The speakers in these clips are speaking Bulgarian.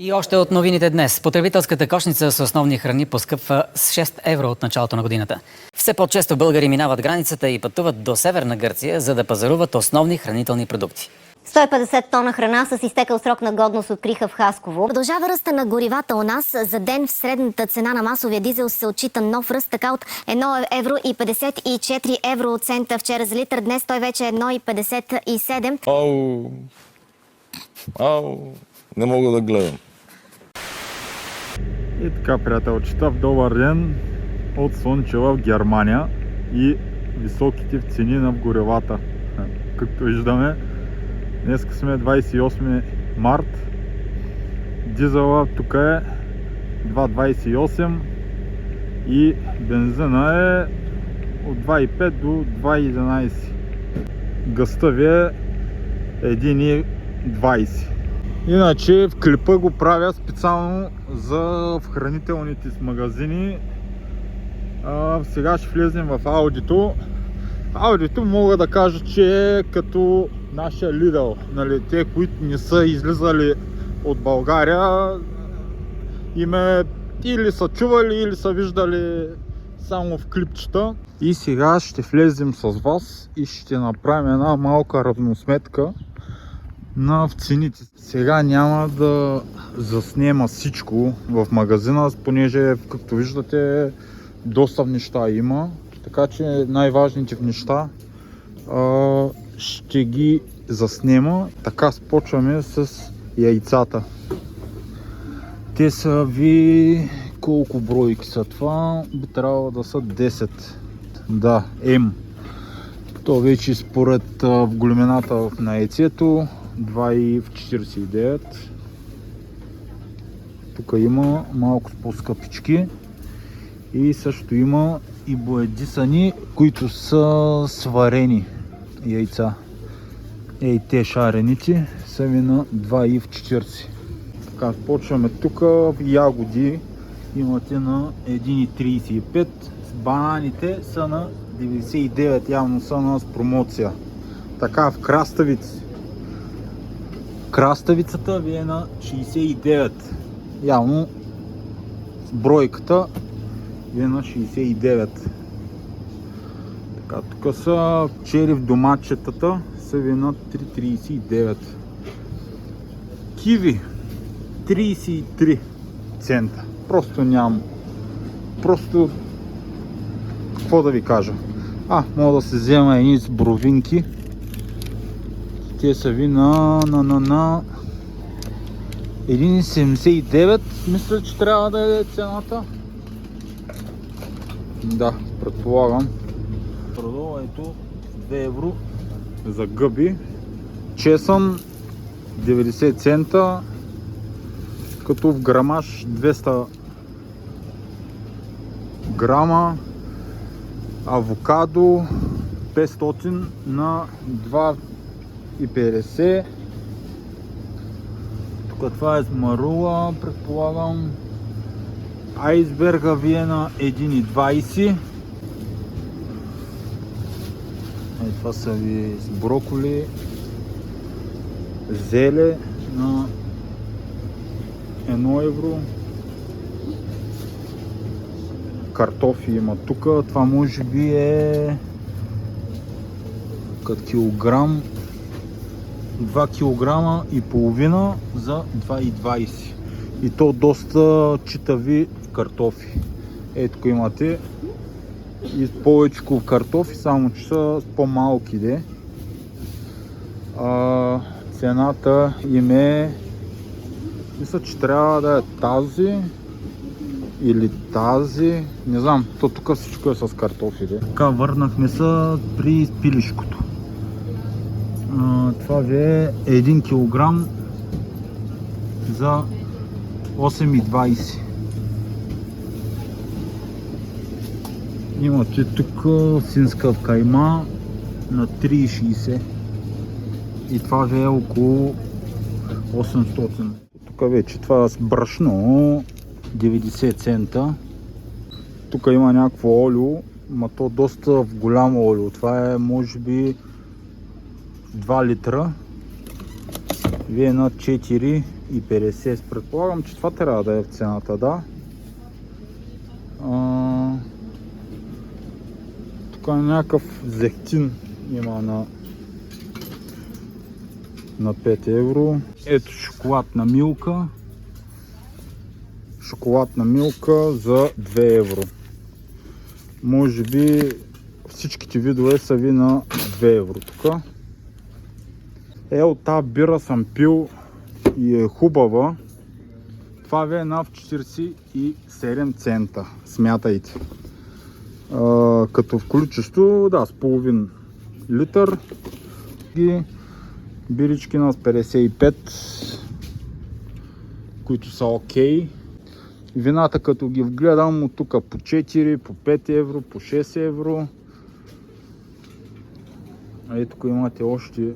И още от новините днес. Потребителската кошница с основни храни поскъпва с 6 евро от началото на годината. Все по-често българи минават границата и пътуват до Северна Гърция, за да пазаруват основни хранителни продукти. 150 тона храна с изтекал срок на годност откриха в Хасково. Продължава ръста на горивата у нас. За ден в средната цена на масовия дизел се отчита нов ръст, така от 1 евро и 54 евроцента вчера за литър. Днес той вече е 1,57. Ау, не мога да гледам. И така, приятелчета, добър ден от Слънчева в Германия и високите в цени на горивата. Както виждаме, днес сме 28 март. Дизела тук е 2,28 и бензина е от 2,5 до 2,11. Гъста ви е 1,20. Иначе в клипа го правя специално за хранителните магазини. Сега ще влезем в аудито. Аудито мога да кажа, че е като нашия Lidl. Нали, те, които не са излизали от България, или са чували, или са виждали само в клипчета. И сега ще влезем с вас и ще направим една малка равносметка на цените. Сега няма да заснема всичко в магазина, понеже, както виждате, доста неща има. Така че най-важните неща ще ги заснема. Така спочваме с яйцата. Те са ви... колко бройки са това? Би трябвало да са 10. Да, М. То вече според в големината на яйцето 2,49. Тук има малко по-скъпички и също има и боядисани, които са сварени яйца. Ей, те шарените са ви на 2,40. Така, почваме тук. Ягоди имате на 1,35. Бананите са на 99, явно са на промоция. Така, в краставици. Краставицата ви е на 69. Явно бройката ви е на 69. Така, тук са черив доматчетата, са ви на 3,39. Киви 33 цента. Просто нямам. Просто какво да ви кажа. Мога да се взема едни с бровинки. Те са ви на 1,79. Мисля, че трябва да е цената. Да, предполагам. Продаването 2 евро за гъби. Чесън 90 цента, като в грамаж 200 грама. Авокадо 500 на 2,50. Тук това е смарула, предполагам. Айсберга ви е на 1,20. Това са ви с броколи. Зеле на 1 евро. Картофи има тук. Това може би е като килограм. 2 килограма и половина за 2,20. И то доста читави картофи. Ето тук имате и повечко картофи, само че са по-малки. Цената им е, мисля, че трябва да е тази или тази, не знам, то тук всичко е с картофи. Така, върнахме се при пилешкото. Това ви е 1 килограм за 8,20. Имате тук синска кайма на 3,60 и това ви е около 800. Тук вече това с брашно 90 цента. Тук има някакво олио, но то доста в голямо олио. Това е може би 2 литра. Ви е на 4 2,50. Предполагам, че това трябва да е в цената, да. Тук някакъв зехтин има на 5 евро. Ето шоколадна милка. Шоколадна милка за 2 евро. Може би всичките видове са ви на 2 евро тук. От тази бира съм пил и е хубава. Това ви е на 47 цента. Смятайте. Като в количество, да, с половин литър. И бирички на 55, които са окей. Вината, като ги вгледам, от тук по 4, по 5 евро, по 6 евро. Ето тук имате още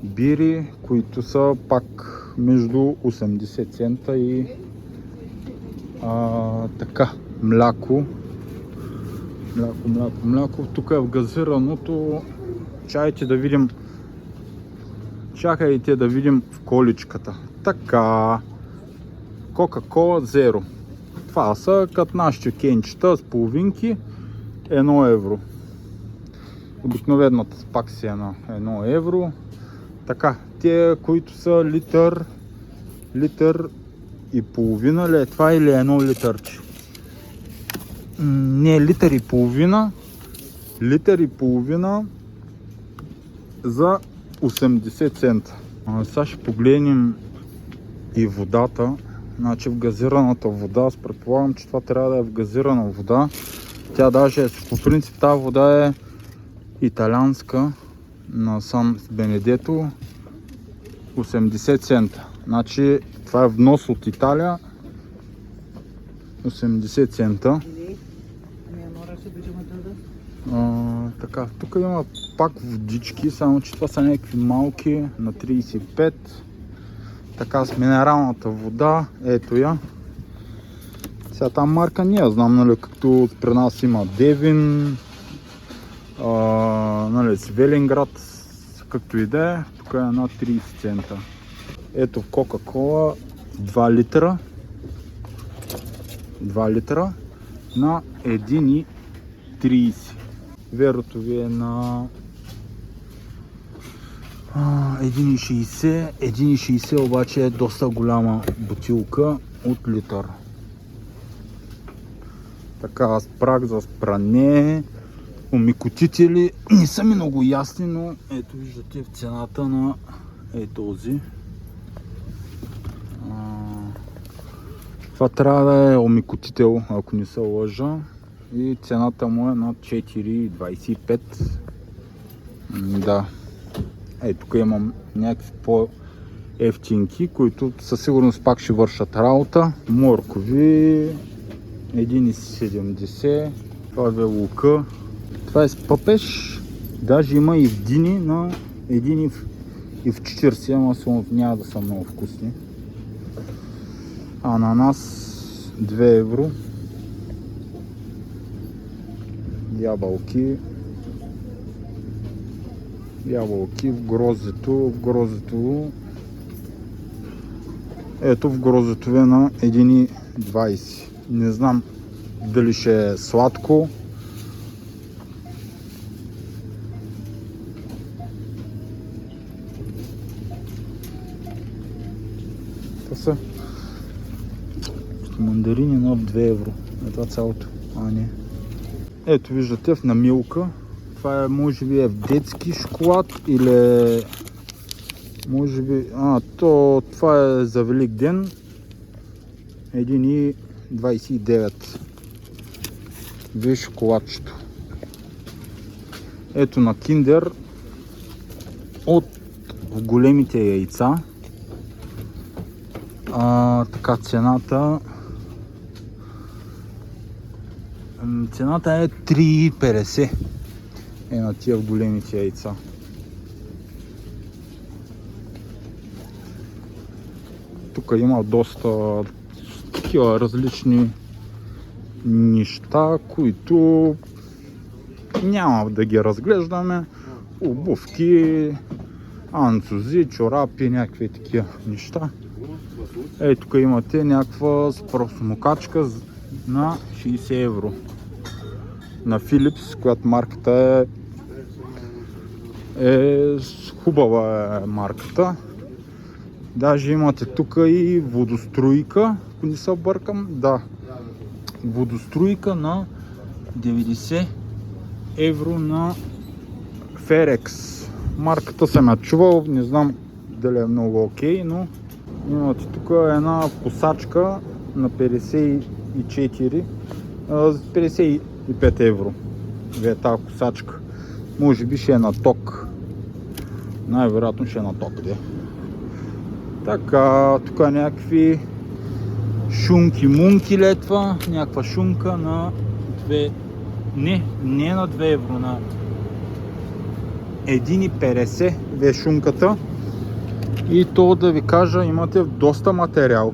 бири, които са пак между 80 цента и така, мляко. Мляко. Тук е в газираното. Чакайте да видим в количката. Така. Кока-кола Зеро. Това са като нашите кенчета с половинки. 1 евро. Обикновената пак си е на 1 евро. Така, те, които са литър и половина ли е това или 1 литърче? Не, литър и половина. Литър и половина за 80 цента. Сега ще погледнем и водата. Значи в газираната вода, аз предполагам, че това трябва да е в газирана вода. Тя даже, по принцип, тази вода е италианска на Сан Бенедето. 80 цента. Значи това е внос от Италия. 80 цента. Така, тук има пак водички, само че това са някакви малки на 35. Така, с минералната вода, ето я. Сега тази марка не я знам, нали, като при нас има Девин, нали, Свелинград, както и да е, тук е на 30 цента. Ето в Кока-кола 2 литра. 2 литра на 1,30. Верото ви е на 1,60. 1,60 обаче е доста голяма бутилка от литър. Така, спраг за спране, омекотители не са ми много ясни, но ето виждате в цената на този. Това трябва да е омекотител, ако не се лъжа, и цената му е на 4,25. Да. Тук имам някакви по-ефтинки, които със сигурност пак ще вършат работа. Моркови 1,70. Това е лука. Това е с пъпеш. Даже има и в дини на 1,40, ама няма да са много вкусни. Ананас 2 евро. Ябълки в грозето. Ето в грозето е на 1,20. Не знам дали ще е сладко. Това са мандарини на 2 евро. Това цялото. Не. Ето виждате в намилка. Това е, може би е в детски шоколад или може би... това е за Велик ден. 1,29. Виж шоколадчето. Ето на Киндер от големите яйца. Така, цената е 3,50 на тия в големите яйца. Тук има доста такива различни неща, които няма да ги разглеждаме. Обувки, анцузи, чорапи, някакви такива неща. Ей, тук имате някаква пръстомокачка на 60 евро. На Philips, която марката е хубава марката. Даже имате тук и водоструйка, ако не се бъркам. Да, водоструйка на 90 евро на Ferex. Марката съм я чувал, не знам дали е много окей, но имате тук една посачка на 54, 55 евро. Вие тази косачка. Може би ще е на ток. Най-вероятно ще е на ток. Така, тук някакви шунки-мунки летва. Някаква шунка на 2... Не на 2 евро, на 1,50 ве шунката. И то да ви кажа, имате доста материал.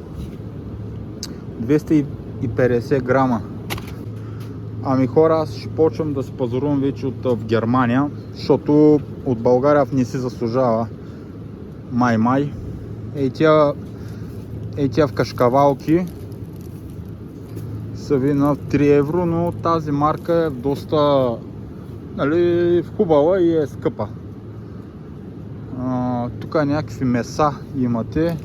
250 грама. Ами хора, аз ще почвам да се пазарувам вече в Германия, защото от България не си заслужава. Май. Ей тя в кашкавалки са ви на 3 евро, но тази марка е доста, нали, хубава и е скъпа. Тук някакви меса имате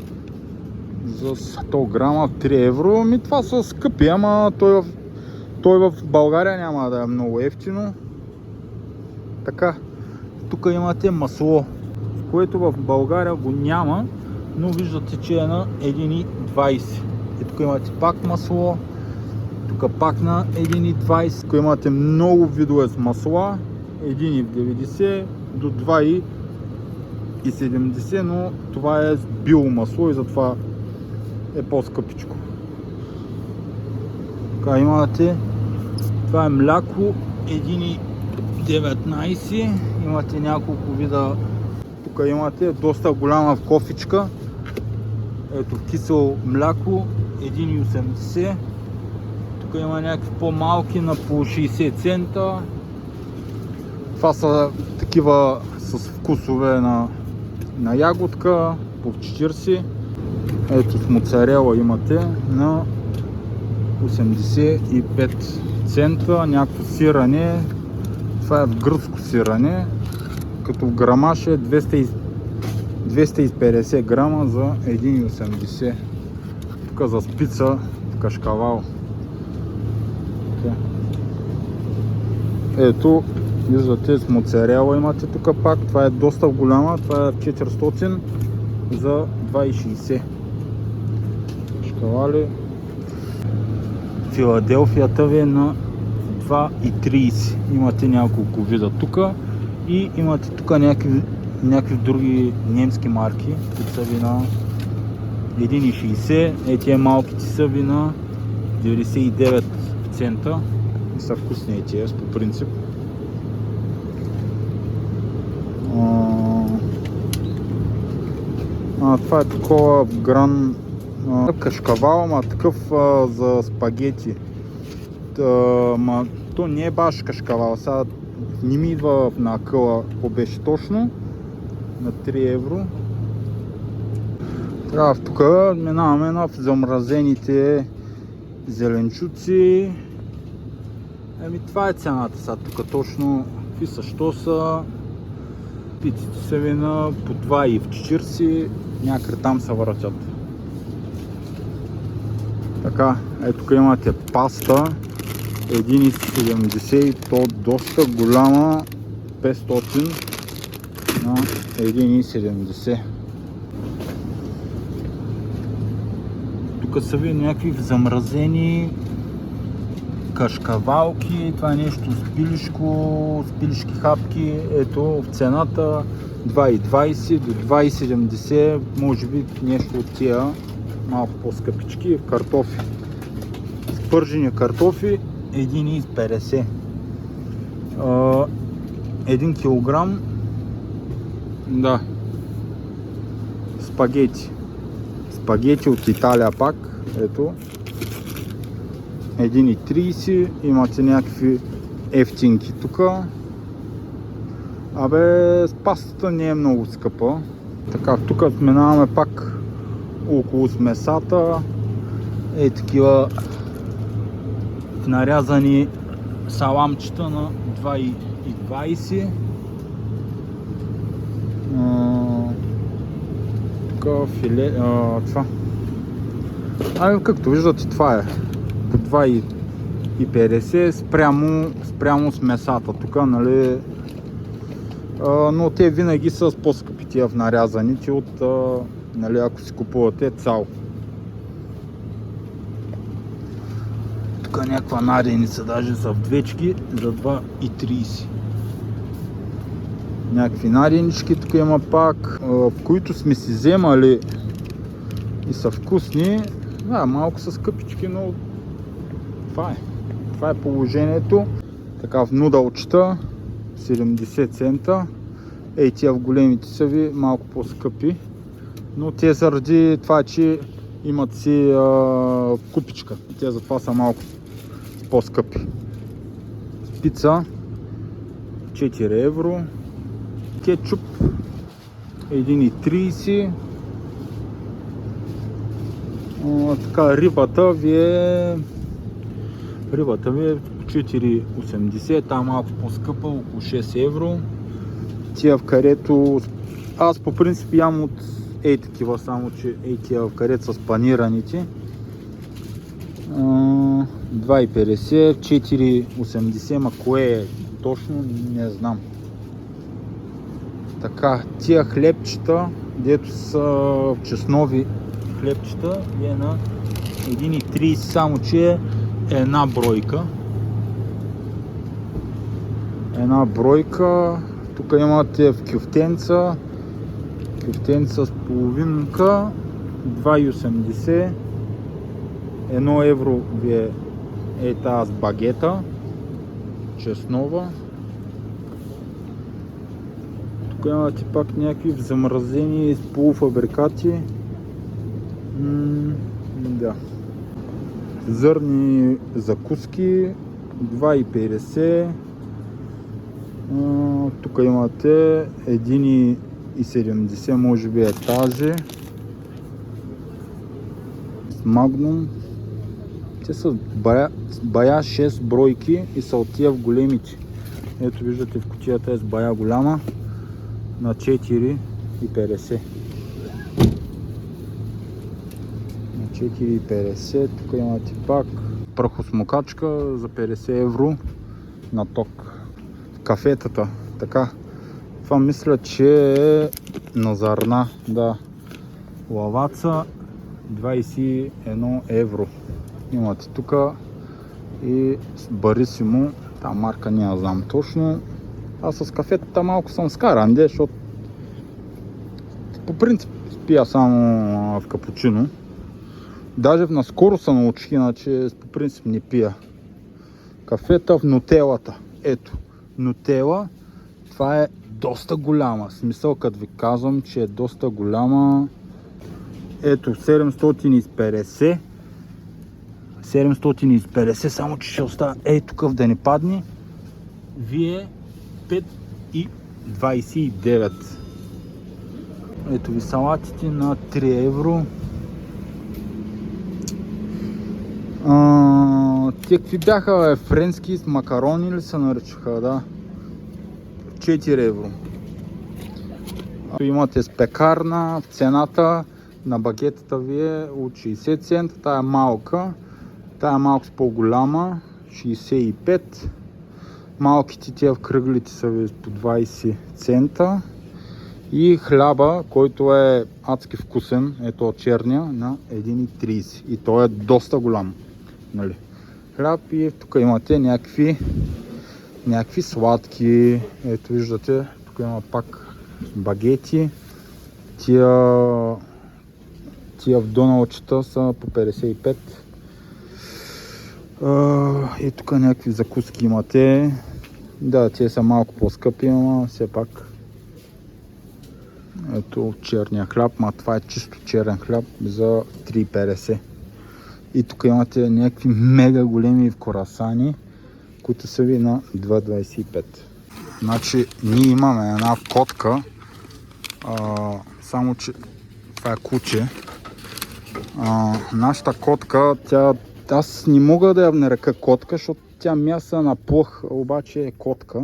за 100 грама 3 евро. Ми това са скъпи, ама той в България няма да е много ефтино. Така, тук имате масло, което в България го няма, но виждате, че е на 1,20. И тук имате пак масло, тук пак на 1,20. Тук имате много видове с масла, 1,90 до 2,70, но това е биомасло и затова е по-скъпичко. Така имате, това е мляко 1,19, имате няколко вида. Тук имате доста голяма кофичка, ето кисело мляко 1,80. Тук има някакви по-малки на по 60 цента. Това са такива с вкусове на ягодка по 40. Ето с моцарела имате на 85 цента. Някакво сирене. Това е гръцко сирене. Като в грамаж е 250 грама за 1,80. Тук за спица в кашкавал. Ето, виждате с моцарела имате тук пак. Това е доста голяма. Това е 400 за 2,60. Кашкавали. Филаделфията ви е на 2,30. Имате няколко вида тук. И имате тук някакви други немски марки, които са ви на 1,60. Етия малките са ви на 99 цента. И са вкусни етия по принцип. Това е такова гран кашкавал, ма такъв за спагети. То не е баш кашкавал, сега не ми идва на акъла какво беше точно. На 3 евро. Трябва тук минаваме на замразените зеленчуци. Това е цената сега тук точно. Какви са, що са? Пиците са ви на по 2,40. Някъде там се въртят. Така, ето тук имате паста 1,70 и то доста голяма, 500 на 1,70. Тук са ви някакви замразени кашкавалки, това е нещо с пилешки хапки. Ето в цената 2,20 до 2,70, може би нещо от тия малко по-скъпички. Картофи, спържени картофи 1,50. 1 килограм. Да. Спагети от Италия пак. Ето 1,30. Имате някакви ефтинки тук. Абе, пастата не е много скъпа. Така, тук минаваме пак около с месата. Такива нарязани саламчета на 2,20. Тук филе, това. Както виждате, това е по 2,50 спрямо с месата. Тук, нали, но те винаги са с по-скъпи тия в нарязаните от, нали, ако си купувате цял. Тук някаква наденица, даже са в двечки за 2,30. Някакви наденички тук има пак, които сме си вземали и са вкусни. Да, малко са скъпички, но това е положението. Така в нудълчета 70 цента. Тия в големите са ви малко по-скъпи, но те заради това, че имат си купичка. Те затова са малко по-скъпи. Пица 4 евро. Кетчуп 1,30. Така, рибата ви е 4,80. Там малко по-скъпа, около 6 евро. Тия в карето, аз по принцип ям от такива, само че тия в карето са панираните. 2,50, 4,80, ма кое е точно, не знам. Така, тия хлебчета, дето са чеснови хлебчета, е на 1,30, само че е една бройка. Една бройка. Тук имате в кюфтенца с половинка, 2,80. 1 евро ви е тази с багета, чеснова. Тук имате пак някакви замразени полуфабрикати. Да. Зърни закуски 2,50. Тук имате 1,70, може би е тази. С Магнум. Те са бая 6 бройки и са от тия в големите. Ето виждате, в кутията е с бая голяма на 4,50. На 4,50. Тук имате пак прахосмокачка за 50 евро на ток. Кафетата, така. Това мисля, че е на зърна. Да. Лаваца 21 евро. Имате тук и Барисимо. Та марка не я знам точно. Аз с кафетата малко съм скаран, защото по принцип пия само в капучино. Даже наскоро се научих, иначе по принцип не пия. Кафета в нутелата. Ето, нутела. Това е доста голяма. В смисъл, като ви казвам, че е доста голяма. Ето, 750. 750, само че ще остава тук да не падне. Вие 5,29. Ето ви салатите на 3 евро. Те какви бяха, френски с макарони ли се наричаха, да? 4 евро. Имате с пекарна, в цената на багетата ви е от 60 цента, тая е малка. Тая е малко с по-голяма, 65. Малките тия в кръглите са ви по 20 цента. И хляба, който е адски вкусен, ето от черния, на 1,30. И той е доста голям. Нали? Хляб и тук имате някакви сладки. Ето виждате, тук има пак багети. Тия в доналчета са по 55. И тук някакви закуски имате. Да, те са малко по-скъпи, но все пак. Ето черния хляб, това е чисто черен хляб за 3,50. И тук имате някакви мега големи корасани, които са ви на 2,25. Значи ние имаме една котка, само че това е куче. Нашата котка, аз не мога да я нарека котка, защото тя мяса на плъх, обаче е котка.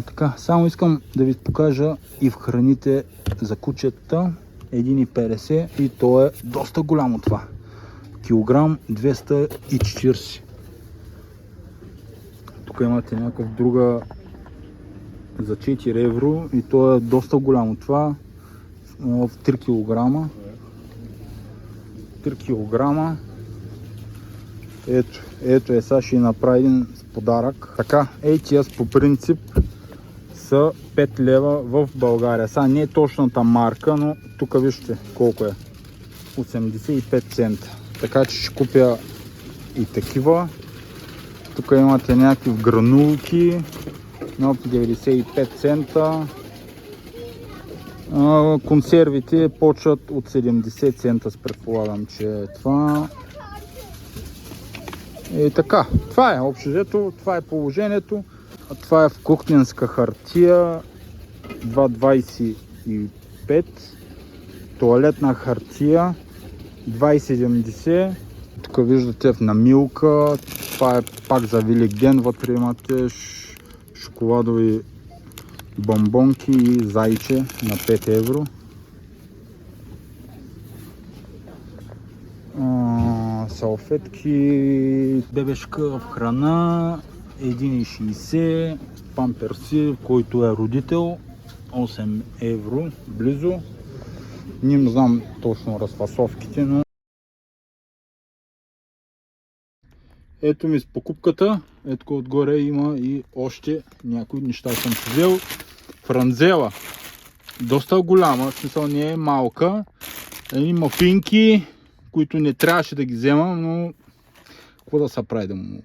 Така, само искам да ви покажа и в храните за кучета 1,50 и то е доста голямо това. Килограм 240. Тук имате някакъв друга за 4 евро и то е доста голямо това в 3 кг. 3 кг. Ето сега ще направи един подарък. Така, ATS по принцип са 5 лева в България. Сега не е точната марка, но тук вижте колко е. 85 цента. Така че ще купя и такива. Тук имате някакви гранулки на 95 цента. Консервите почват от 70 цента, предполагам, че е това. И така, това е общо взето, това е положението. Това е в кухненска хартия 2,25. Туалетна хартия 2,70. Тук виждате в намилка. Това е пак за Великден. Вътре имате шоколадови бомбонки и зайче на 5 евро. Салфетки, бебешка в храна 1,60, памперси, който е родител 8 евро близо. Не знам точно разфасовките, но ето ми с покупката. Ето отгоре има и още някои неща съм си взел. Франзела, доста голяма, в смисъл не е малка. Едни мафинки, които не трябваше да ги вземам, но какво да се прави да му...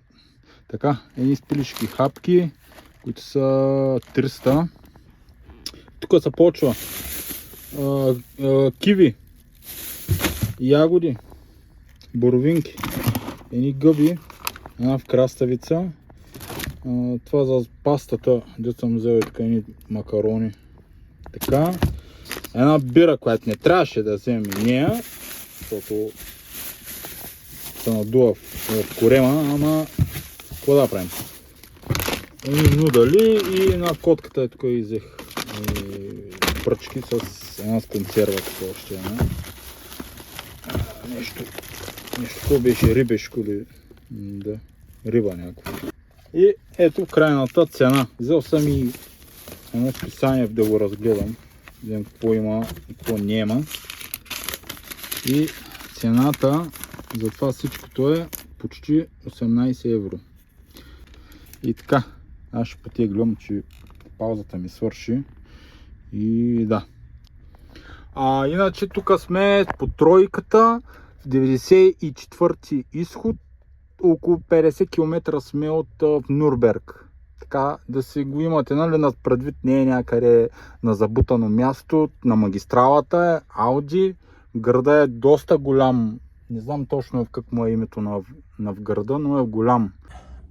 Така, едни спилишки хапки, които са 300. Тук се почва киви, ягоди, боровинки, едни гъби, една в краставица. Това за пастата, дето съм взел така едни макарони. Така, една бира, която не трябваше да вземем и нея, защото се надува в корема, ама какво да правим? Едни нудали и една котката е тук и взех пръчки с една с консерва, тук още една. Нещо, какво беше, рибешко ли? Да, риба някакво. И ето крайната цена. Взел съм и едно списание да го разгледам, видим какво има и какво няма. И цената за това всичкото е почти 18 евро. И така, аз ще потеглям, че паузата ми свърши. И да. Иначе тук сме по тройката, в 94-ти изход, около 50 км сме от Нюрнберг. Така да си го имате, нали, над предвид, не е някъде на забутано място, на магистралата е Ауди. Града е доста голям, не знам точно как му е името на града, но е голям.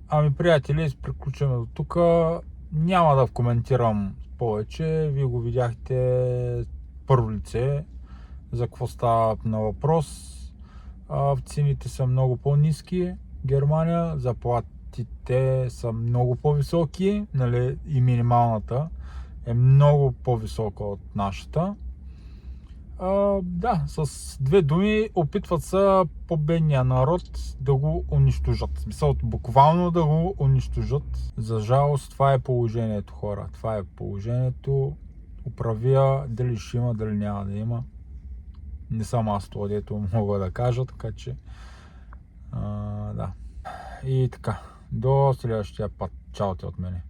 Ами приятели, приключваме до тук. Няма да коментирам повече, вие го видяхте първо лице, за какво става на въпрос. Цените са много по-ниски в Германия, заплатите са много по-високи, нали, и минималната е много по-висока от нашата. Да, с две думи опитват са по-бедния народ да го унищожат. В смисъл, буквално да го унищожат. За жалост, това е положението, хора. Това е положението. Управия, дали ще има, дали няма да има. Не съм аз това, дето мога да кажа, така че да. И така, до следващия път. Чао ти от мене.